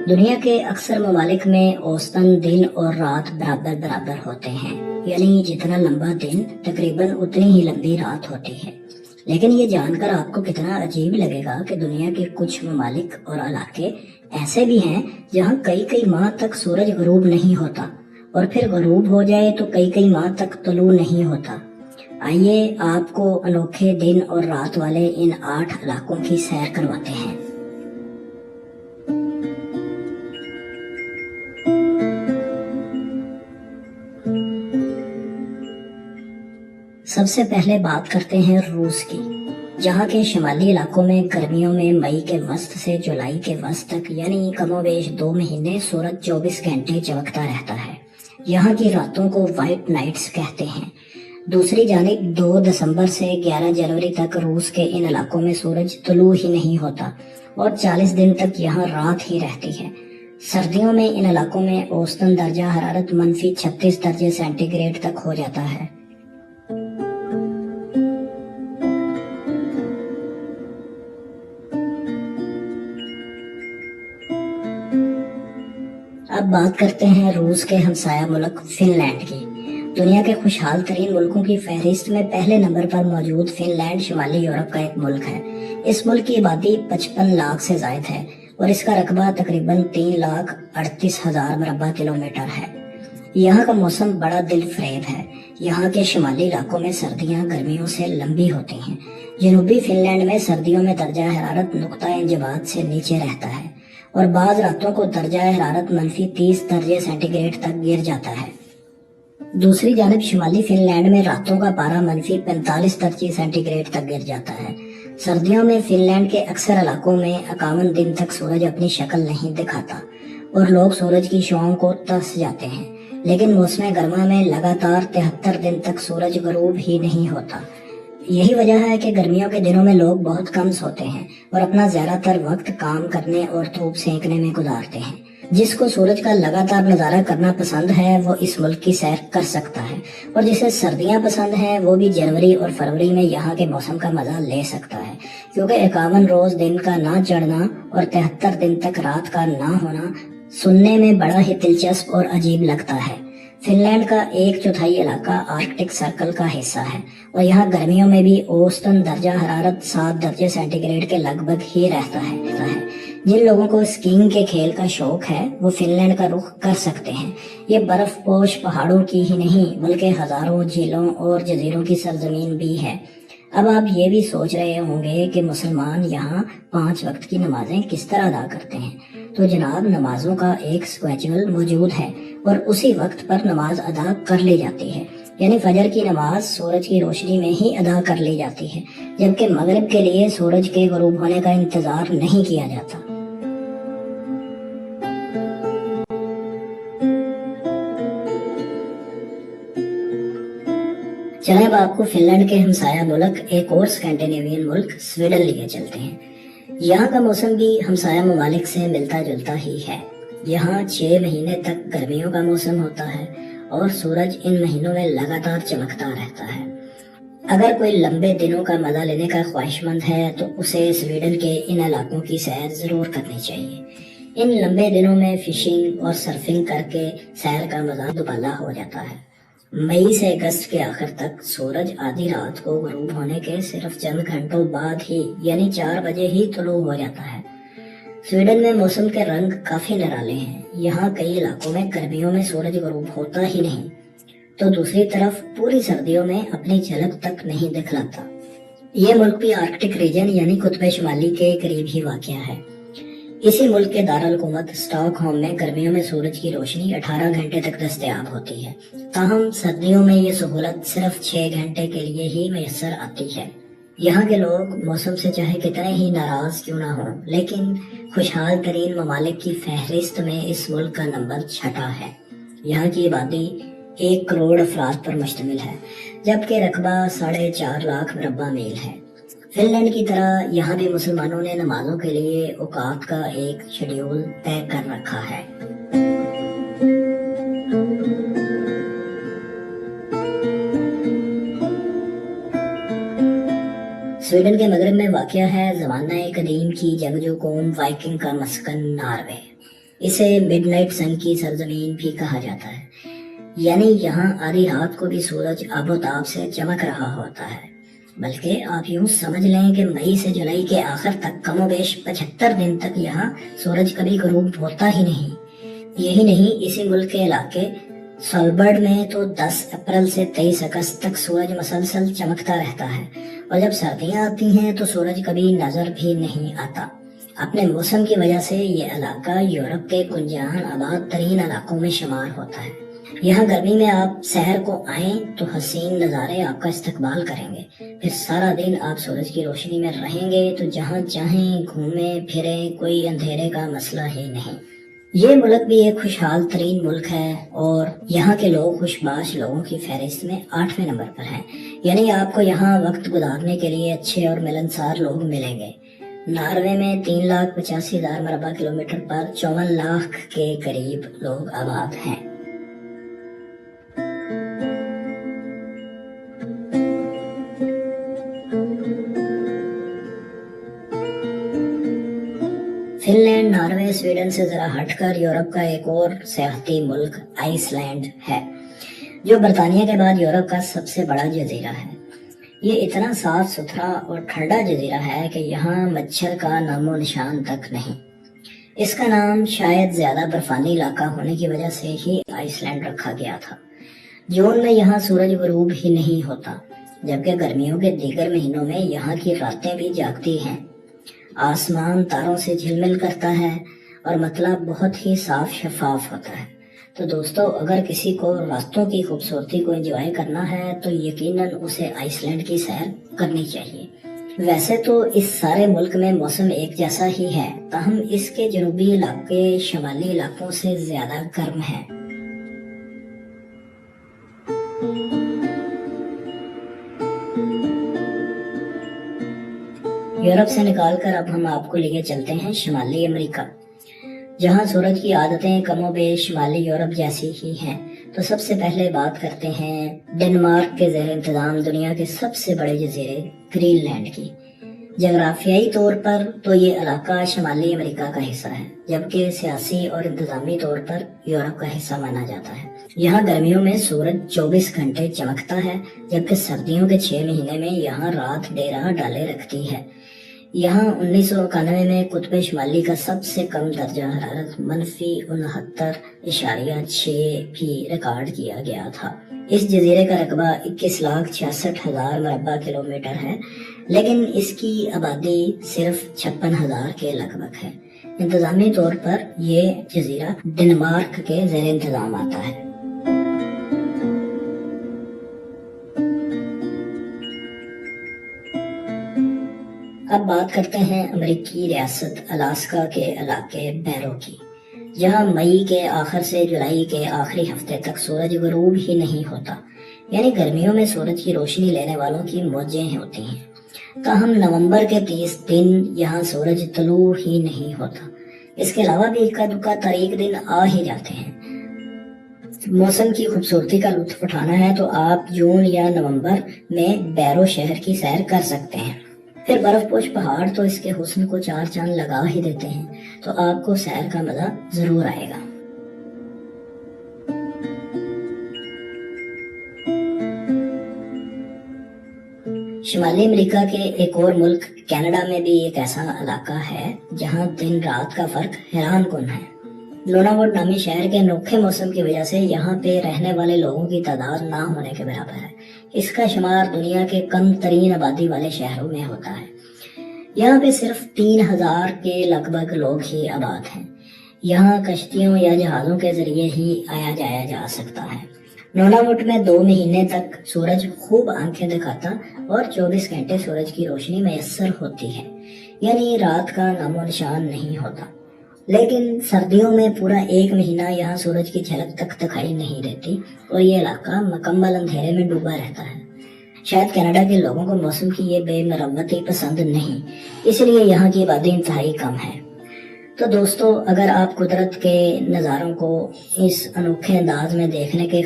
دنیا کے اکثر ممالک میں اوسطاً دن اور رات برابر برابر ہوتے ہیں، یعنی جتنا لمبا دن تقریباً اتنی ہی لمبی رات ہوتی ہے۔ لیکن یہ جان کر آپ کو کتنا عجیب لگے گا کہ دنیا کے کچھ ممالک اور علاقے ایسے بھی ہیں جہاں کئی کئی ماہ تک سورج غروب نہیں ہوتا، اور پھر غروب ہو جائے تو کئی کئی ماہ تک طلوع نہیں ہوتا۔ آئیے آپ کو انوکھے دن اور رات والے ان 8 علاقوں کی سیر کرواتے ہیں۔ سب سے پہلے بات کرتے ہیں روس کی، جہاں کے شمالی علاقوں میں گرمیوں میں مئی کے وسط سے جولائی کے وسط تک یعنی کم و بیش 2 مہینے سورج 24 گھنٹے چمکتا رہتا ہے۔ یہاں کی راتوں کو وائٹ نائٹس کہتے ہیں۔ دوسری جانب 2 دسمبر سے 11 جنوری تک روس کے ان علاقوں میں سورج طلوع ہی نہیں ہوتا اور 40 دن تک یہاں رات ہی رہتی ہے۔ سردیوں میں ان علاقوں میں اوسطاً درجہ حرارت -36 درجے سینٹی گریڈ تک ہو جاتا ہے۔ اب بات کرتے ہیں روس کے ہمسایہ ملک فن لینڈ کی۔ دنیا کے خوشحال ترین ملکوں کی فہرست میں پہلے نمبر پر موجود فن لینڈ شمالی یورپ کا ایک ملک ہے۔ اس ملک کی آبادی 55 لاکھ سے زائد ہے اور اس کا رقبہ تقریباً 3,38,000 مربع کلومیٹر ہے۔ یہاں کا موسم بڑا دل فریب ہے۔ یہاں کے شمالی علاقوں میں سردیاں گرمیوں سے لمبی ہوتی ہیں۔ جنوبی فن لینڈ میں سردیوں میں درجہ حرارت نقطہ انجماد سے نیچے رہتا ہے اور بعض راتوں کو درجہ حرارت -30 درجے سینٹی گریڈ تک گر جاتا ہے۔ دوسری جانب شمالی فن لینڈ میں راتوں کا پارا -45 درجے سینٹی گریڈ تک گر جاتا ہے۔ سردیوں میں فن لینڈ کے اکثر علاقوں میں 51 دن تک سورج اپنی شکل نہیں دکھاتا اور لوگ سورج کی شعاعوں کو ترس جاتے ہیں، لیکن موسم گرما میں لگاتار 73 دن تک سورج غروب ہی نہیں ہوتا۔ یہی وجہ ہے کہ گرمیوں کے دنوں میں لوگ بہت کم سوتے ہیں اور اپنا زیادہ تر وقت کام کرنے اور دھوپ سینکنے میں گزارتے ہیں۔ جس کو سورج کا لگاتار نظارہ کرنا پسند ہے وہ اس ملک کی سیر کر سکتا ہے، اور جسے سردیاں پسند ہیں وہ بھی جنوری اور فروری میں یہاں کے موسم کا مزہ لے سکتا ہے، کیونکہ 51 روز دن کا نہ چڑھنا اور 73 دن تک رات کا نہ ہونا سننے میں بڑا ہی دلچسپ اور عجیب لگتا ہے۔ فن لینڈ کا 1/4 علاقہ آرکٹک سرکل کا حصہ ہے اور یہاں گرمیوں میں بھی اوسطاً درجہ حرارت 7 درجے سینٹی گریڈ کے لگ بھگ ہی رہتا ہے۔ جن لوگوں کو اسکیئنگ کے کھیل کا شوق ہے وہ فن لینڈ کا رخ کر سکتے ہیں۔ یہ برف پوش پہاڑوں کی ہی نہیں بلکہ ہزاروں جھیلوں اور جزیروں کی سرزمین بھی ہے۔ اب آپ یہ بھی سوچ رہے ہوں گے کہ مسلمان یہاں 5 وقت کی نمازیں کس طرح ادا کرتے ہیں؟ تو جناب، نمازوں کا ایک سکیجول موجود ہے اور اسی وقت پر نماز ادا کر لی جاتی ہے، یعنی فجر کی نماز سورج کی روشنی میں ہی ادا کر لی جاتی ہے، جبکہ مغرب کے لیے سورج کے غروب ہونے کا انتظار نہیں کیا جاتا۔ چلیں اب آپ کو فن لینڈ کے ہمسایہ ملک ایک اور اسکینڈینیوین ملک سویڈن لیے چلتے ہیں۔ یہاں کا موسم بھی ہمسایہ ممالک سے ملتا جلتا ہی ہے۔ یہاں 6 مہینے تک گرمیوں کا موسم ہوتا ہے اور سورج ان مہینوں میں لگاتار چمکتا رہتا ہے۔ اگر کوئی لمبے دنوں کا مزہ لینے کا خواہش مند ہے تو اسے سویڈن کے ان علاقوں کی سیر ضرور کرنی چاہیے۔ ان لمبے دنوں میں فشنگ اور سرفنگ کر کے سیر کا مزہ دوبالا ہو جاتا ہے۔ مئی سے اگست کے آخر تک سورج آدھی رات کو غروب ہونے کے صرف چند گھنٹوں بعد ہی یعنی 4 بجے ہی طلوع ہو جاتا ہے۔ سویڈن میں موسم کے رنگ کافی نرالے ہیں۔ یہاں کئی علاقوں میں گرمیوں میں سورج غروب ہوتا ہی نہیں تو دوسری طرف پوری سردیوں میں اپنی جھلک تک نہیں دکھلاتا۔ یہ ملک بھی آرکٹک ریجن یعنی قطب شمالی کے قریب ہی واقع ہے۔ اسی ملک کے دارالحکومت اسٹاک ہوم میں گرمیوں میں سورج کی روشنی 18 گھنٹے تک دستیاب ہوتی ہے، تاہم سردیوں میں یہ سہولت صرف 6 گھنٹے کے لیے ہی میسر آتی ہے۔ یہاں کے لوگ موسم سے چاہے کتنے ہی ناراض کیوں نہ ہوں، لیکن خوشحال ترین ممالک کی فہرست میں اس ملک کا نمبر 6 ہے۔ یہاں کی آبادی 1 کروڑ افراد پر مشتمل ہے، جبکہ رقبہ 4.5 لاکھ مربع میل ہے۔ فن لینڈ کی طرح یہاں بھی مسلمانوں نے نمازوں کے لیے اوقات کا ایک شیڈول طے کر رکھا ہے۔ سویڈن کے مغرب میں واقع ہے زمانہ قدیم کی جنگجو قوم وائکنگ کا مسکن ناروے۔ اسے مڈ نائٹ سن کی سرزمین بھی کہا جاتا ہے، یعنی یہاں آدھی رات کو بھی سورج آب و تاب سے چمک رہا ہوتا ہے، بلکہ آپ یوں سمجھ لیں کہ مئی سے جولائی کے آخر تک کم و بیش 75 دن تک یہاں سورج کبھی غروب ہوتا ہی نہیں۔ یہی نہیں، اسی ملک کے علاقے سولبرڈ میں تو 10 اپریل سے 23 اگست تک سورج مسلسل چمکتا رہتا ہے، اور جب سردیاں آتی ہیں تو سورج کبھی نظر بھی نہیں آتا۔ اپنے موسم کی وجہ سے یہ علاقہ یورپ کے گنجان آباد ترین علاقوں میں شمار ہوتا ہے۔ یہاں گرمی میں آپ سحر کو آئیں تو حسین نظارے آپ کا استقبال کریں گے، پھر سارا دن آپ سورج کی روشنی میں رہیں گے تو جہاں چاہیں گھومیں پھریں، کوئی اندھیرے کا مسئلہ ہی نہیں۔ یہ ملک بھی ایک خوشحال ترین ملک ہے، اور یہاں کے لوگ خوش باش لوگوں کی فہرست میں 8ویں نمبر پر ہیں، یعنی آپ کو یہاں وقت گزارنے کے لیے اچھے اور ملنسار لوگ ملیں گے۔ ناروے میں 3,85,000 مربع کلومیٹر پر 54 لاکھ کے قریب لوگ آباد ہیں۔ فن لینڈ ناروے سویڈن سے ذرا ہٹ کر یورپ کا ایک اور سیاحتی ملک آئس لینڈ ہے، جو برطانیہ کے بعد یورپ کا سب سے بڑا جزیرہ ہے۔ یہ اتنا صاف ستھرا اور ٹھنڈا جزیرہ ہے کہ یہاں مچھر کا نام و نشان تک نہیں۔ اس کا نام شاید زیادہ برفانی علاقہ ہونے کی وجہ سے ہی آئس لینڈ رکھا گیا تھا۔ جون میں یہاں سورج غروب ہی نہیں ہوتا، جبکہ گرمیوں کے دیگر مہینوں میں یہاں کی راتیں بھی جاگتی ہیں۔ آسمان تاروں سے جھلمل کرتا ہے اور مطلب بہت ہی صاف شفاف ہوتا ہے۔ تو دوستو، اگر کسی کو راستوں کی خوبصورتی کو انجوائے کرنا ہے تو یقیناً اسے آئس لینڈ کی سیر کرنی چاہیے۔ ویسے تو اس سارے ملک میں موسم ایک جیسا ہی ہے، تاہم اس کے جنوبی علاقے شمالی علاقوں سے زیادہ گرم ہیں۔ یورپ سے نکال کر اب ہم آپ کو لیے چلتے ہیں شمالی امریکہ، جہاں سورج کی عادتیں کم و بیش شمالی یورپ جیسی ہی ہیں۔ تو سب سے پہلے بات کرتے ہیں ڈنمارک کے زیر انتظام دنیا کے سب سے بڑے جزیرے گرین لینڈ کی۔ جغرافیائی طور پر تو یہ علاقہ شمالی امریکہ کا حصہ ہے، جبکہ سیاسی اور انتظامی طور پر یورپ کا حصہ مانا جاتا ہے۔ یہاں گرمیوں میں سورج 24 گھنٹے چمکتا ہے، جبکہ سردیوں کے 6 مہینے میں یہاں رات ڈیرہ ڈالے رکھتی ہے۔ یہاں 1991 میں قطب شمالی کا سب سے کم درجہ حرارت -69.6 بھی ریکارڈ کیا گیا تھا۔ اس جزیرے کا رقبہ 21,66,000 مربع کلومیٹر ہے، لیکن اس کی آبادی صرف 56,000 کے لگ بھگ ہے۔ انتظامی طور پر یہ جزیرہ ڈنمارک کے زیر انتظام آتا ہے۔ اب بات کرتے ہیں امریکی ریاست الاسکا کے علاقے بیرو کی، جہاں مئی کے آخر سے جولائی کے آخری ہفتے تک سورج غروب ہی نہیں ہوتا، یعنی گرمیوں میں سورج کی روشنی لینے والوں کی موجیں ہوتی ہیں، تاہم نومبر کے 30 دن یہاں سورج طلوع ہی نہیں ہوتا۔ اس کے علاوہ بھی اکا دکا تاریک دن آ ہی جاتے ہیں۔ موسم کی خوبصورتی کا لطف اٹھانا ہے تو آپ جون یا نومبر میں بیرو شہر کی سیر کر سکتے ہیں۔ پھر برف پوش پہاڑ تو اس کے حسن کو 4 چاند لگا ہی دیتے ہیں، تو آپ کو سیر کا مزہ ضرور آئے گا۔ شمالی امریکہ کے ایک اور ملک کینیڈا میں بھی ایک ایسا علاقہ ہے جہاں دن رات کا فرق حیران کن ہے۔ لوناوڈ نامی شہر کے انوکھے موسم کی وجہ سے یہاں پہ رہنے والے لوگوں کی تعداد نہ ہونے کے برابر ہے۔ اس کا شمار دنیا کے کم ترین آبادی والے شہروں میں ہوتا ہے۔ یہاں پہ صرف 3,000 کے لگ بھگ لوگ ہی آباد ہیں۔ یہاں کشتیوں یا جہازوں کے ذریعے ہی آیا جایا جا سکتا ہے۔ نوناوٹ میں 2 مہینے تک سورج خوب آنکھیں دکھاتا اور 24 گھنٹے سورج کی روشنی میسر ہوتی ہے، یعنی رات کا نام و نشان نہیں ہوتا۔ لیکن سردیوں میں پورا 1 مہینہ یہاں سورج کی جھلک تک دکھائی نہیں دیتی اور یہ علاقہ مکمل اندھیرے میں ڈوبا رہتا ہے۔ شاید کینیڈا کے لوگوں کو موسم کی یہ بے مرمتی پسند نہیں، اس لیے یہاں کی آبادی انتہائی کم ہے۔ تو دوستو، اگر آپ قدرت کے نظاروں کو اس انوکھے انداز میں دیکھنے کے